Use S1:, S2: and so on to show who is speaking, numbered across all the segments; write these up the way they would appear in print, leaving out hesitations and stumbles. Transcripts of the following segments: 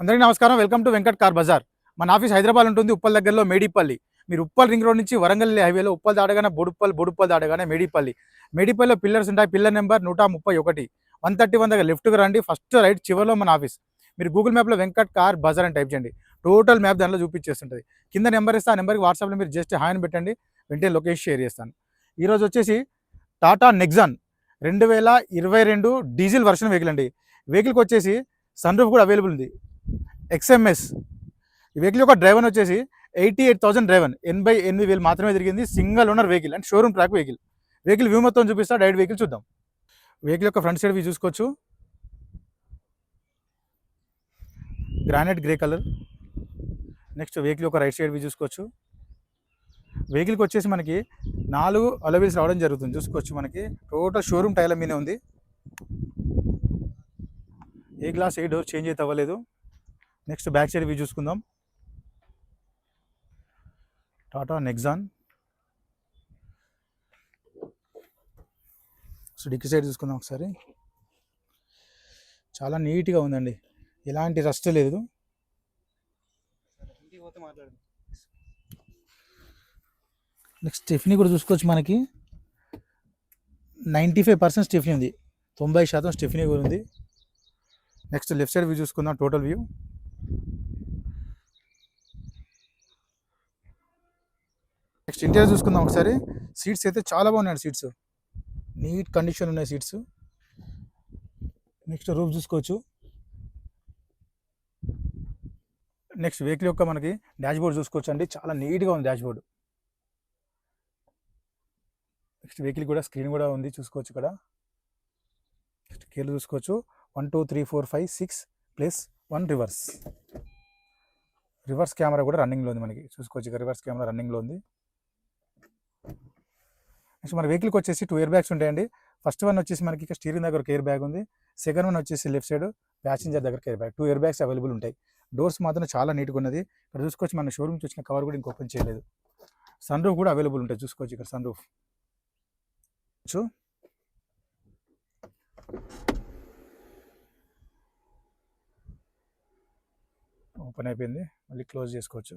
S1: అందరికీ నమస్కారం. Welcome to Venkat car bazaar. మన ఆఫీస్ హైదరాబాద్ ఉంటుంది, ఉప్పల్ దగ్గరలో మేడిపల్లి. మీరు ఉప్పల్ రింగ్ రోడ్ నుంచి వరంగల్ హైవేలో ఉప్పల్ దాటగానే బొడుప్పల్ దాటగానే మేడిపల్లిలో పిల్లర్స్ ఉంటాయి. పిల్లర్ నెంబర్ 131 131 దగ్గర లెఫ్ట్గా రండి. ఫస్ట్ రైట్ చివరిలో మన ఆఫీస్. మీరు గూగుల్ మ్యాప్లో వెంకట్ కార్ బజార్ అని టైప్ చేయండి, టోటల్ మ్యాప్ దానిలో చూపించేస్తుంటుంది. కింద నెంబర్ ఇస్తే ఆ నెంబర్కి వాట్సాప్లో మీరు జస్ట్ హాయ్ అని పెట్టండి, వెంటనే లొకేషన్ షేర్ చేస్తాను. ఈరోజు వచ్చేసి Tata Nexon 2022 diesel version vehicle అండి. వెహికల్కి వచ్చేసి సన్ రూఫ్ కూడా అవైలబుల్ ఉంది. XMS ఈ వెహికల్ యొక్క డ్రైవర్ వచ్చేసి 88,000 డ్రైవర్, 88,000 మాత్రమే తిరిగింది. Single owner vehicle and showroom track vehicle view మొత్తం చూపిస్తా. డైరెక్ట్ వెహికల్ చూద్దాం. వెహికల్ యొక్క ఫ్రంట్ సైడ్ వ్యూ చూసుకోవచ్చు, granite grey colour. Next vehicle యొక్క రైట్ సైడ్ వ్యూ చూసుకోవచ్చు. వెహికల్కి వచ్చేసి మనకి 4 అలవీల్స్ రావడం జరుగుతుంది. చూసుకోవచ్చు, మనకి టోటల్ షోరూమ్ టైర్ల మీదే ఉంది. ఏ గ్లాస్ ఏ డోర్ చేంజ్ అయితే అవ్వలేదు. నెక్స్ట్ బ్యాక్ సైడ్ వ్యూ చూసుకుందాం. Tata Nexon. So dickey side చూసుకుందాం ఒకసారి. చాలా నీట్గా ఉందండి, ఎలాంటి రస్ట్ లేదు. నెక్స్ట్ స్టెఫ్నీ కూడా చూసుకోవచ్చు, మనకి 95% స్టెఫ్నీ ఉంది, 90% స్టెఫ్నీ కూడా ఉంది. నెక్స్ట్ లెఫ్ట్ సైడ్ వ్యూ చూసుకుందాం, టోటల్ వ్యూ. నెక్స్ట్ ఇంటీరియర్ చూసుకుందాం ఒకసారి. సీట్స్ అయితే చాలా బాగున్నాయి, సీట్స్ నీట్ కండిషన్ ఉన్నాయి సీట్స్. నెక్స్ట్ రూఫ్ చూసుకోవచ్చు. నెక్స్ట్ వెహికల్ యొక్క మనకి డాష్ బోర్డ్ చూసుకోవచ్చు అండి, చాలా నీట్గా ఉంది డాష్ బోర్డ్. నెక్స్ట్ వెహికల్ కూడా స్క్రీన్ కూడా ఉంది, చూసుకోవచ్చు ఇక్కడ. నెక్స్ట్ గేర్లు చూసుకోవచ్చు, 1 2 3 4 5 6 +1 రివర్స్ కెమెరా కూడా రన్నింగ్లో ఉంది మనకి, చూసుకోవచ్చు. ఇక రివర్స్ కెమెరా రన్నింగ్లో ఉంది. నెక్స్ట్ మన వెహికల్కి వచ్చేసి 2 ఎయిర్ బ్యాగ్స్ ఉంటాయండి. ఫస్ట్ వన్ వచ్చేసి మనకి ఇక్కడ స్టీరింగ్ దగ్గర ఎయిర్ బ్యాగ్ ఉంది. సెకండ్ వన్ వచ్చేసి లెఫ్ట్ సైడ్ ప్యాసింజర్ దగ్గర air bag. 2 air bags available ఉంటాయి. డోర్స్ మాత్రం చాలా నీట్గా ఉన్నది. ఇక్కడ చూసుకోవచ్చు, మన షోరూమ్ వచ్చిన కవర్ కూడా ఇంక ఓపెన్ చేయలేదు. సన్ రూఫ్ కూడా అవైలబుల్ ఉంటాయి, చూసుకోవచ్చు. ఇక్కడ సన్ రూఫ్ ఓపెన్ అయిపోయింది, మళ్ళీ క్లోజ్ చేసుకోవచ్చు.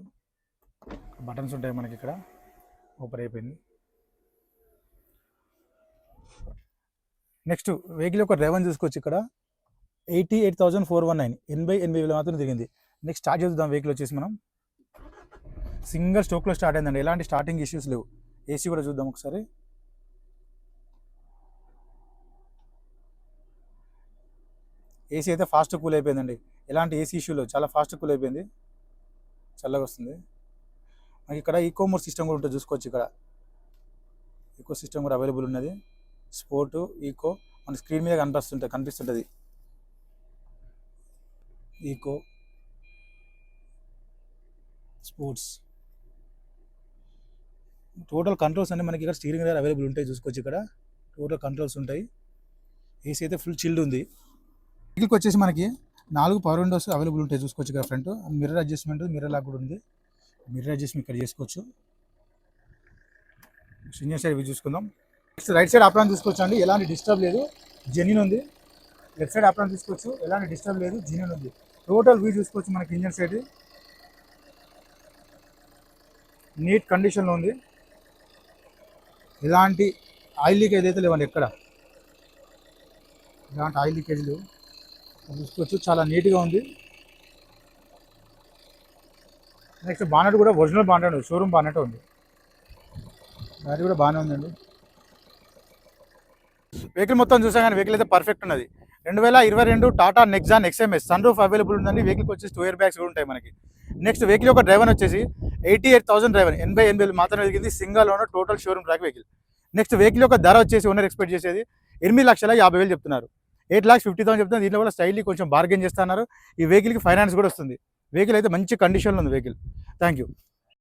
S1: బటన్స్ ఉంటాయి మనకి, ఇక్కడ ఓపెన్ అయిపోయింది. నెక్స్ట్ వెహికల్ యొక్క డ్రైవర్ చూసుకోవచ్చు, ఇక్కడ 88,419, 88,000 మాత్రం తిరిగింది. నెక్స్ట్ స్టార్ట్ చేద్దాం. వెహికల్ వచ్చేసి మనం సింగిల్ స్ట్రోక్లో స్టార్ట్ అయిందండి, ఎలాంటి స్టార్టింగ్ ఇష్యూస్ లేవు. ఏసీ కూడా చూద్దాం ఒకసారి. ఏసీ అయితే ఫాస్ట్ కూల్ అయిపోయిందండి, ఎలాంటి ఏసీ ఇష్యూ లేవు, చాలా ఫాస్ట్ కూల్ అయిపోయింది, చల్లగా వస్తుంది. మనకి ఇక్కడ ఈకో మోడ్ సిస్టమ్ కూడా ఉంటుంది, చూసుకోవచ్చు. ఇక్కడ ఈకో సిస్టమ్ కూడా అవైలబుల్ ఉన్నది. స్పోర్టు, ఈకో మన స్క్రీన్ మీద కనిపిస్తుంటుంది. ఈకో, స్పోర్ట్స్, టోటల్ కంట్రోల్స్ అన్నీ మనకి ఇక్కడ స్టీరింగ్ దగ్గర అవైలబుల్ ఉంటాయి, చూసుకోవచ్చు. ఇక్కడ టోటల్ కంట్రోల్స్ ఉంటాయి. ఏసీ అయితే ఫుల్ చిల్డ్ ఉంది. వెహికల్కి వచ్చేసి మనకి 4 పవర్ విండోస్ అవైలబుల్ ఉంటాయి, చూసుకోవచ్చు. ఇక్కడ front mirror adjustment, mirror lock కూడా ఉంది. మిర్రర్ అడ్జస్ట్మెంట్ ఇక్కడ చేసుకోవచ్చు. ఇంజన్ సైడ్ వ్యూ చూసుకుందాం. నెక్స్ట్ రైట్ సైడ్ అప్రాన్ తీసుకోవచ్చు అండి, ఎలాంటి డిస్టర్బ్ లేదు, జెన్యూన్ ఉంది. లెఫ్ట్ సైడ్ అప్రాన్ తీసుకోవచ్చు, ఎలాంటి డిస్టర్బ్ లేదు, జెన్యూన్ ఉంది. టోటల్ వ్యూ చూసుకోవచ్చు, మనకి ఇంజన్ సైడ్ నీట్ కండిషన్లో ఉంది. ఎలాంటి ఆయిల్ లీకేజ్ అయితే లేవండి, ఎక్కడ ఎలాంటి ఆయిల్ లీకేజ్ లేవు, చూసుకోవచ్చు. చాలా నీట్గా ఉంది. నెక్స్ట్ బానెట్ కూడా ఒరిజినల్ బానెట్, షోరూమ్ బానెట్ ఉంది. అది కూడా బాగానే ఉందండి. వెహికల్ మొత్తం చూసా కానీ వెహికల్ అయితే పర్ఫెక్ట్ ఉన్నది. 2022 Tata Nexon XMS, sunroof available ఉందండి. వెహికల్కి వచ్చేసి 2 ఎయిర్ బ్యాగ్స్ కూడా ఉంటాయి మనకి. నెక్స్ట్ వెహికల్ యొక్క డ్రైవర్ వచ్చేసి 88,000 డ్రైవర్, 88,000 మాత్రమే తిరిగింది. Single owner, total showroom track vehicle. Next vehicle యొక్క ధర వచ్చేసి ఓనర్ ఎక్స్పెక్ట్ చేసేది 8,50,000 చెప్తున్నారు. 8,50,000 చెప్తున్నారు. దీంట్లో కూడా స్టైల్లీ కొంచెం బార్గెన్ చేస్తున్నారు. ఈ వెహికల్కి ఫైనాన్స్ కూడా వస్తుంది. వెహికల్ అయితే మంచి కండిషన్లో ఉంది వెహికల్. Thank you.